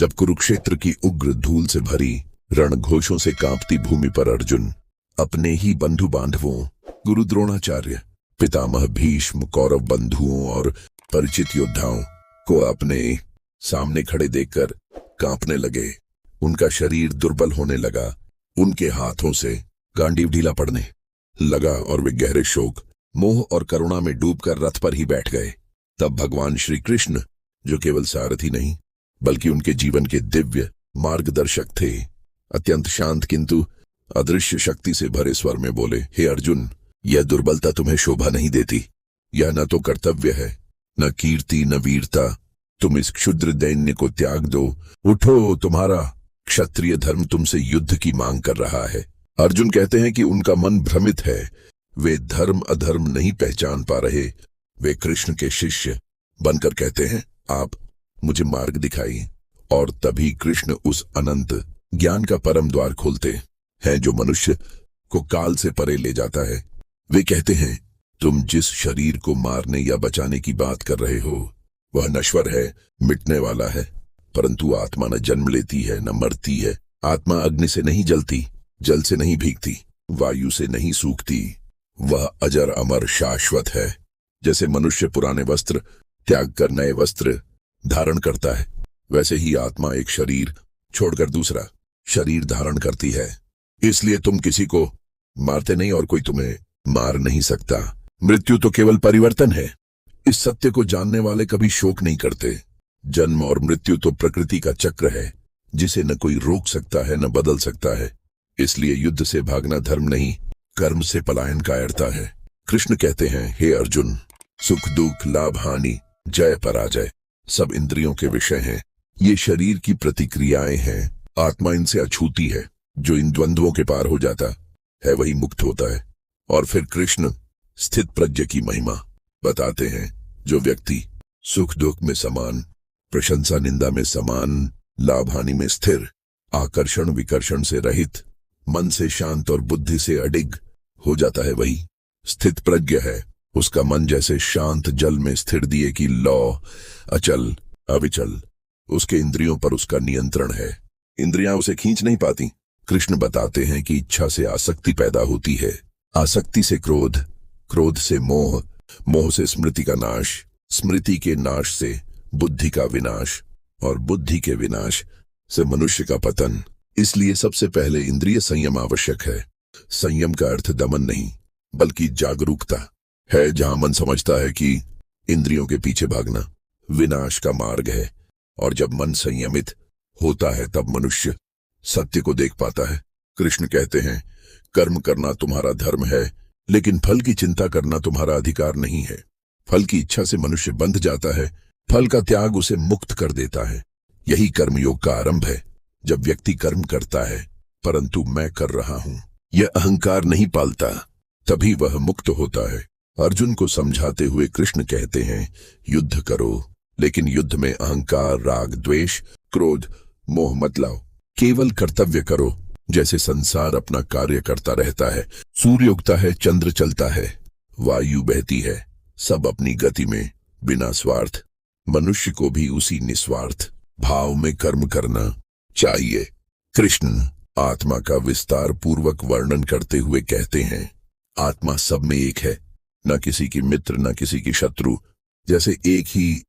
जब कुरुक्षेत्र की उग्र धूल से भरी रणघोषों से कांपती भूमि पर अर्जुन अपने ही बंधु बांधवों गुरु द्रोणाचार्य, पितामह भीष्म, कौरव बंधुओं और परिचित योद्धाओं को अपने सामने खड़े देखकर कांपने लगे। उनका शरीर दुर्बल होने लगा, उनके हाथों से गांडीव ढीला पड़ने लगा और वे गहरे शोक, मोह और करुणा में डूबकर रथ पर ही बैठ गए। तब भगवान श्री कृष्ण, जो केवल सारथी नहीं बल्कि उनके जीवन के दिव्य मार्गदर्शक थे, अत्यंत शांत किंतु अदृश्य शक्ति से भरे स्वर में बोले, हे अर्जुन, यह दुर्बलता तुम्हें शोभा नहीं देती। यह न तो कर्तव्य है, न कीर्ति, न वीरता। तुम इस क्षुद्र दैन्य को त्याग दो। उठो, तुम्हारा क्षत्रिय धर्म तुमसे युद्ध की मांग कर रहा है। अर्जुन कहते हैं कि उनका मन भ्रमित है, वे धर्म अधर्म नहीं पहचान पा रहे। वे कृष्ण के शिष्य बनकर कहते हैं, आप मुझे मार्ग दिखाइए। और तभी कृष्ण उस अनंत ज्ञान का परम द्वार खोलते हैं जो मनुष्य को काल से परे ले जाता है। वे कहते हैं, तुम जिस शरीर को मारने या बचाने की बात कर रहे हो वह नश्वर है, मिटने वाला है, परंतु आत्मा न जन्म लेती है न मरती है। आत्मा अग्नि से नहीं जलती, जल से नहीं भीगती, वायु से नहीं सूखती। वह अजर अमर शाश्वत है। जैसे मनुष्य पुराने वस्त्र त्याग कर नए वस्त्र धारण करता है, वैसे ही आत्मा एक शरीर छोड़कर दूसरा शरीर धारण करती है। इसलिए तुम किसी को मारते नहीं और कोई तुम्हें मार नहीं सकता। मृत्यु तो केवल परिवर्तन है। इस सत्य को जानने वाले कभी शोक नहीं करते। जन्म और मृत्यु तो प्रकृति का चक्र है जिसे न कोई रोक सकता है न बदल सकता है। इसलिए युद्ध से भागना धर्म नहीं, कर्म से पलायन कायरता है। कृष्ण कहते हैं, हे अर्जुन, सुख दुख, लाभ हानि, जय पराजय सब इंद्रियों के विषय हैं। ये शरीर की प्रतिक्रियाएं हैं। आत्मा इनसे अछूती है। जो इन द्वंद्वों के पार हो जाता है वही मुक्त होता है। और फिर कृष्ण स्थित प्रज्ञ की महिमा बताते हैं। जो व्यक्ति सुख दुख में समान, प्रशंसा निंदा में समान, लाभ हानि में स्थिर, आकर्षण विकर्षण से रहित, मन से शांत और बुद्धि से अडिग हो जाता है वही स्थित प्रज्ञ है। उसका मन जैसे शांत जल में स्थिर दिए की लौ, अचल अविचल। उसके इंद्रियों पर उसका नियंत्रण है। इंद्रियां उसे खींच नहीं पाती। कृष्ण बताते हैं कि इच्छा से आसक्ति पैदा होती है, आसक्ति से क्रोध, क्रोध से मोह, मोह से स्मृति का नाश, स्मृति के नाश से बुद्धि का विनाश और बुद्धि के विनाश से मनुष्य का पतन। इसलिए सबसे पहले इंद्रिय संयम आवश्यक है। संयम का अर्थ दमन नहीं बल्कि जागरूकता है। जहां मन समझता है कि इंद्रियों के पीछे भागना विनाश का मार्ग है, और जब मन संयमित होता है तब मनुष्य सत्य को देख पाता है। कृष्ण कहते हैं, कर्म करना तुम्हारा धर्म है, लेकिन फल की चिंता करना तुम्हारा अधिकार नहीं है। फल की इच्छा से मनुष्य बंध जाता है, फल का त्याग उसे मुक्त कर देता है। यही कर्मयोग का आरंभ है। जब व्यक्ति कर्म करता है परंतु मैं कर रहा हूं यह अहंकार नहीं पालता, तभी वह मुक्त होता है। अर्जुन को समझाते हुए कृष्ण कहते हैं, युद्ध करो, लेकिन युद्ध में अहंकार, राग, द्वेष, क्रोध, मोह मत लाओ। केवल कर्तव्य करो। जैसे संसार अपना कार्य करता रहता है, सूर्य उगता है, चंद्र चलता है, वायु बहती है, सब अपनी गति में बिना स्वार्थ। मनुष्य को भी उसी निस्वार्थ भाव में कर्म करना चाहिए। कृष्ण आत्मा का विस्तार पूर्वक वर्णन करते हुए कहते हैं, आत्मा सब में एक है, न किसी की मित्र न किसी की शत्रु। जैसे एक ही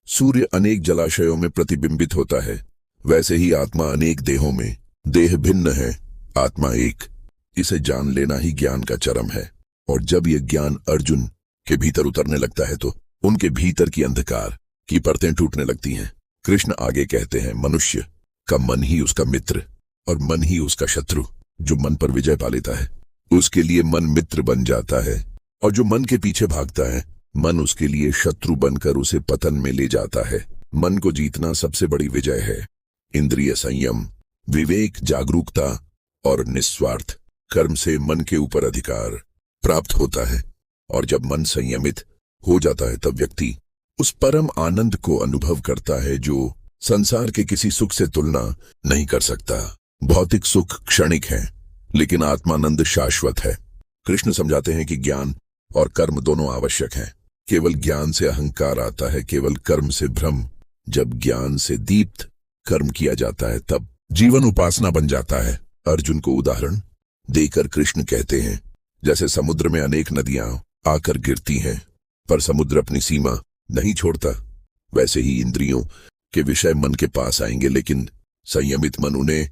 सूर्य अनेक जलाशयों में प्रतिबिंबित होता है, वैसे ही आत्मा अनेक देहों में, देह भिन्न है, आत्मा एक। इसे जान लेना ही ज्ञान का चरम है। और जब यह ज्ञान अर्जुन के भीतर उतरने लगता है तो उनके भीतर की अंधकार की परतें टूटने लगती हैं। कृष्ण आगे कहते हैं, मनुष्य का मन ही उसका मित्र और मन ही उसका शत्रु। जो मन पर विजय पा लेता है उसके लिए मन मित्र बन जाता है, और जो मन के पीछे भागता है मन उसके लिए शत्रु बनकर उसे पतन में ले जाता है। मन को जीतना सबसे बड़ी विजय है। इंद्रिय संयम, विवेक, जागरूकता और निस्वार्थ कर्म से मन के ऊपर अधिकार प्राप्त होता है। और जब मन संयमित हो जाता है तब व्यक्ति उस परम आनंद को अनुभव करता है जो संसार के किसी सुख से तुलना नहीं कर सकता। भौतिक सुख क्षणिक है, लेकिन आत्मानंद शाश्वत है। कृष्ण समझाते हैं कि ज्ञान और कर्म दोनों आवश्यक हैं। केवल ज्ञान से अहंकार आता है, केवल कर्म से भ्रम। जब ज्ञान से दीप्त कर्म किया जाता है तब जीवन उपासना बन जाता है। अर्जुन को उदाहरण देकर कृष्ण कहते हैं, जैसे समुद्र में अनेक नदियां आकर गिरती हैं पर समुद्र अपनी सीमा नहीं छोड़ता, वैसे ही इंद्रियों के विषय मन के पास आएंगे लेकिन संयमित मन उन्हें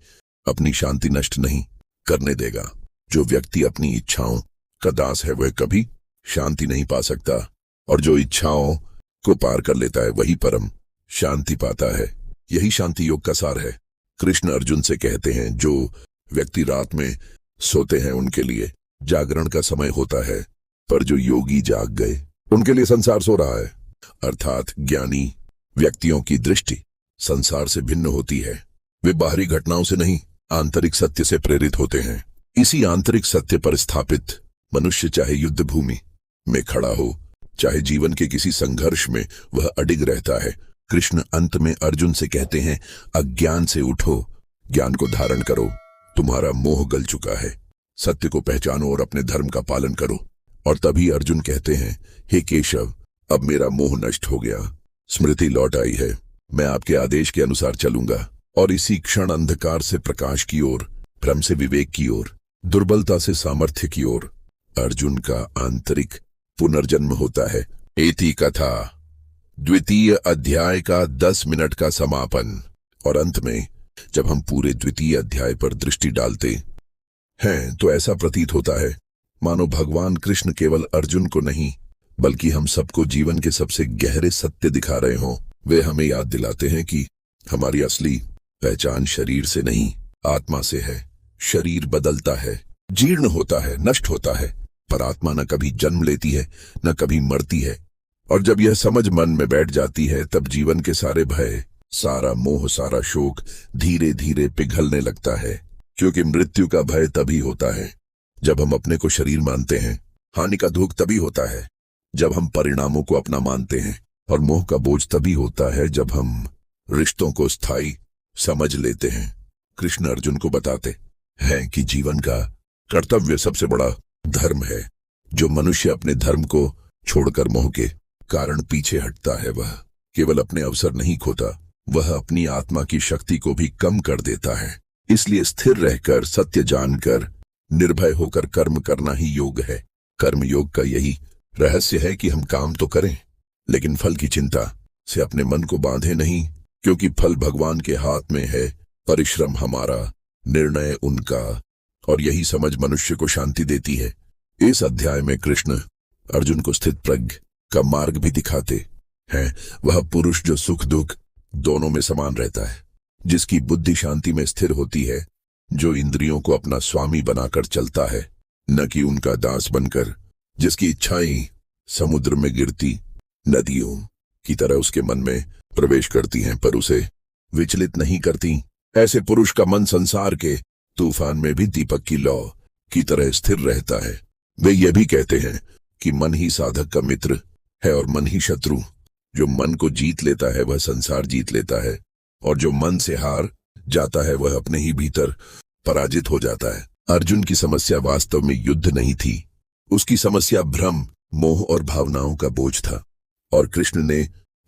अपनी शांति नष्ट नहीं करने देगा। जो व्यक्ति अपनी इच्छाओं का दास है वह कभी शांति नहीं पा सकता और जो इच्छाओं को पार कर लेता है वही परम शांति पाता है। यही शांति योग का सार है। कृष्ण अर्जुन से कहते हैं, जो व्यक्ति रात में सोते हैं उनके लिए जागरण का समय होता है, पर जो योगी जाग गए उनके लिए संसार सो रहा है। अर्थात ज्ञानी व्यक्तियों की दृष्टि संसार से भिन्न होती है। वे बाहरी घटनाओं से नहीं, आंतरिक सत्य से प्रेरित होते हैं। इसी आंतरिक सत्य पर स्थापित मनुष्य चाहे युद्ध भूमि में खड़ा हो, चाहे जीवन के किसी संघर्ष में, वह अडिग रहता है। कृष्ण अंत में अर्जुन से कहते हैं, अज्ञान से उठो, ज्ञान को धारण करो, तुम्हारा मोह गल चुका है। सत्य को पहचानो और अपने धर्म का पालन करो। और तभी अर्जुन कहते हैं, हे केशव, अब मेरा मोह नष्ट हो गया, स्मृति लौट आई है, मैं आपके आदेश के अनुसार चलूंगा। और इसी क्षण अंधकार से प्रकाश की ओर, भ्रम से विवेक की ओर, दुर्बलता से सामर्थ्य की ओर अर्जुन का आंतरिक पुनर्जन्म होता है। एति कथा द्वितीय अध्याय का 10 मिनट का समापन। और अंत में जब हम पूरे द्वितीय अध्याय पर दृष्टि डालते हैं तो ऐसा प्रतीत होता है मानो भगवान कृष्ण केवल अर्जुन को नहीं बल्कि हम सबको जीवन के सबसे गहरे सत्य दिखा रहे हों। वे हमें याद दिलाते हैं कि हमारी असली पहचान शरीर से नहीं, आत्मा से है। शरीर बदलता है, जीर्ण होता है, नष्ट होता है, पर आत्मा न कभी जन्म लेती है न कभी मरती है। और जब यह समझ मन में बैठ जाती है तब जीवन के सारे भय, सारा मोह, सारा शोक धीरे धीरे पिघलने लगता है। क्योंकि मृत्यु का भय तभी होता है जब हम अपने को शरीर मानते हैं। हानि का दुख तभी होता है जब हम परिणामों को अपना मानते हैं। और मोह का बोझ तभी होता है जब हम रिश्तों को स्थायी समझ लेते हैं। कृष्ण अर्जुन को बताते हैं कि जीवन का कर्तव्य सबसे बड़ा धर्म है। जो मनुष्य अपने धर्म को छोड़कर मोह के कारण पीछे हटता है वह केवल अपने अवसर नहीं खोता, वह अपनी आत्मा की शक्ति को भी कम कर देता है। इसलिए स्थिर रहकर, सत्य जानकर, निर्भय होकर कर्म करना ही योग है। कर्म योग का यही रहस्य है कि हम काम तो करें लेकिन फल की चिंता से अपने मन को बांधे नहीं, क्योंकि फल भगवान के हाथ में है, परिश्रम हमारा, निर्णय उनका। और यही समझ मनुष्य को शांति देती है। इस अध्याय में कृष्ण अर्जुन को स्थित प्रज्ञ का मार्ग भी दिखाते हैं। वह पुरुष जो सुख दुख दोनों में समान रहता है, जिसकी बुद्धि शांति में स्थिर होती है, जो इंद्रियों को अपना स्वामी बनाकर चलता है, न कि उनका दास बनकर, जिसकी इच्छाएं समुद्र में गिरती नदियों की तरह उसके मन में प्रवेश करती हैं पर उसे विचलित नहीं करती। ऐसे पुरुष का मन संसार के तूफान में भी दीपक की लौ की तरह स्थिर रहता है। वे ये भी कहते हैं कि मन ही साधक का मित्र है और मन ही शत्रु। जो मन को जीत लेता है वह संसार जीत लेता है, और जो मन से हार जाता है वह अपने ही भीतर पराजित हो जाता है। अर्जुन की समस्या वास्तव में युद्ध नहीं थी, उसकी समस्या भ्रम, मोह और भावनाओं का बोझ था। और कृष्ण ने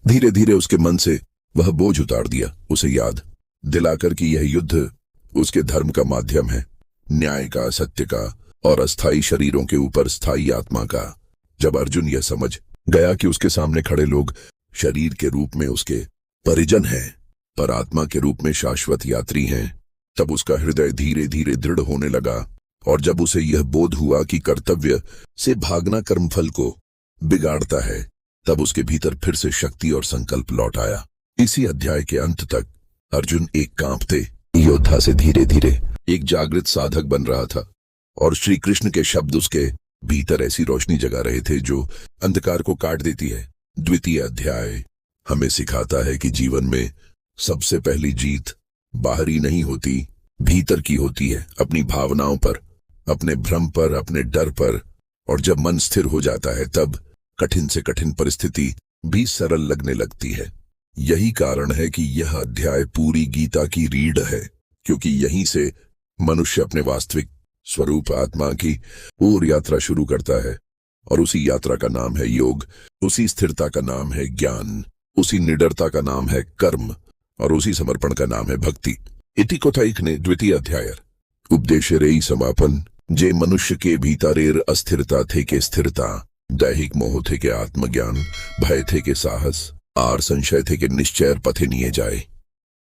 धीरे धीरे उसके मन से वह बोझ उतार दिया, उसे याद दिलाकर कि यह युद्ध उसके धर्म का माध्यम है, न्याय का, सत्य का और अस्थायी शरीरों के ऊपर स्थायी आत्मा का। जब अर्जुन यह समझ गया कि उसके सामने खड़े लोग शरीर के रूप में उसके परिजन हैं पर आत्मा के रूप में शाश्वत यात्री हैं, तब उसका हृदय धीरे धीरे दृढ़ होने लगा। और जब उसे यह बोध हुआ कि कर्तव्य से भागना कर्मफल को बिगाड़ता है, तब उसके भीतर फिर से शक्ति और संकल्प लौट आया। इसी अध्याय के अंत तक अर्जुन एक कांपते योद्धा से धीरे धीरे एक जागृत साधक बन रहा था, और श्री कृष्ण के शब्द उसके भीतर ऐसी रोशनी जगा रहे थे जो अंधकार को काट देती है। द्वितीय अध्याय हमें सिखाता है कि जीवन में सबसे पहली जीत बाहरी नहीं होती, भीतर की होती है, अपनी भावनाओं पर, अपने भ्रम पर, अपने डर पर। और जब मन स्थिर हो जाता है तब कठिन से कठिन परिस्थिति भी सरल लगने लगती है। यही कारण है कि यह अध्याय पूरी गीता की रीढ़ है, क्योंकि यहीं से मनुष्य अपने वास्तविक स्वरूप आत्मा की ओर यात्रा शुरू करता है। और उसी यात्रा का नाम है योग, उसी स्थिरता का नाम है ज्ञान, उसी निडरता का नाम है कर्म, और उसी समर्पण का नाम है भक्ति। इति कथाइकने द्वितीय अध्याय उपदेश रेई समापन। जे मनुष्य के भीतरेर अस्थिरता थे के स्थिरता, दैहिक मोह थे के आत्मज्ञान, भय थे के साहस, आर संशय थे के निश्चय पथे निये जाए।